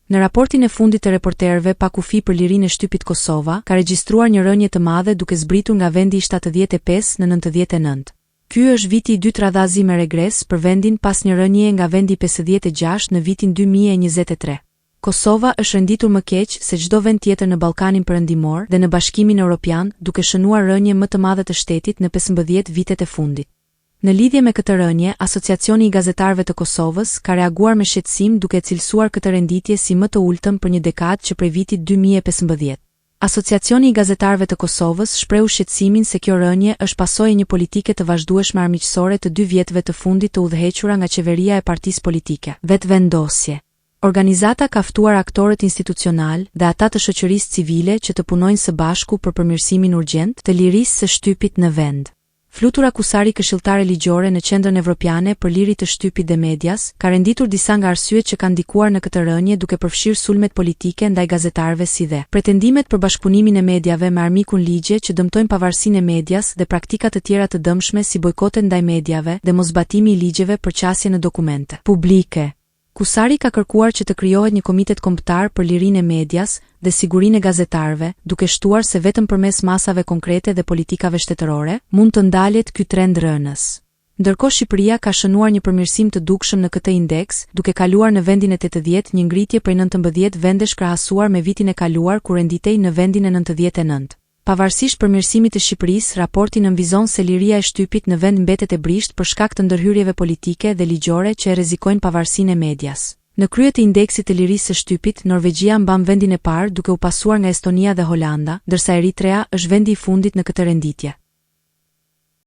Në raportin e fundit të reporterëve pa kufi për lirinë e shtypit Kosova, ka regjistruar një rënje të madhe duke zbritur nga vendi 75 në 99. Ky është viti i dytë radhazi me regres për vendin pas një rënjeje nga vendi 56 në vitin 2023. Kosova është renditur më keq se çdo vend tjetër në Ballkanin Perëndimor dhe në Bashkimin Evropian, duke shënuar rënje më të madhe të shtetit në 15 vitet e fundit. Në lidhje me këtë rënje, Asociacioni i Gazetarëve të Kosovës ka reaguar me shqetësim duke cilësuar këtë renditje si më të ultëm për një dekadë që prej vitit 2015. Asociacioni i Gazetarëve të Kosovës shprehu shqetësimin se kjo rënje është pasojë e një politike të vazhdueshme armiqësore të 2 vjetëve të fundit të udhëhequra nga qeveria e partisë politike, vetvendosje. Organizata ka ftuar aktorët institucional dhe ata të shoqërisë civile që të punojnë së bashku për përmirësimin urgjent të lirisë së shtypit në vend. Flutura Kusari, këshilltare ligjore në Qendrën Evropiane për Liri të Shtypit dhe Medias, ka renditur disa nga arsyet që kanë ndikuar në këtë rënje duke përfshirë sulmet politike ndaj gazetarëve si dhe pretendimet për bashkëpunimin e mediave me armikun ligje që dëmtojnë pavarësinë e medias dhe praktika të tjera të dëmshme si bojkotet ndaj mediave dhe mosbatimi i ligjeve për qasje në dokumente publike. Kusari ka kërkuar që të krijohet një komitet kombëtar për lirinë e medias dhe sigurinë e gazetarëve, duke shtuar se vetëm përmes masave konkrete dhe politikave shtetërore mund të ndalet ky trend rënës. Ndërkohë Shqipëria ka shënuar një përmirësim të dukshëm në këtë indeks, duke kaluar në vendin e 80, një ngritje prej 19 vendesh krahasuar me vitin e kaluar kur renditej në vendin e 99. Pavarësisht përmirësimit të Shqipërisë, raporti nënvizon se liria e shtypit në vend mbetet e brisht për shkak të ndërhyrjeve politike dhe ligjore që e rrezikojnë pavarësinë e medias. Në krye të indeksit të lirisë së shtypit, Norvegjia mban vendin e parë duke u pasuar nga Estonia dhe Holanda, ndërsa Eritrea është vendi i fundit në këtë renditje.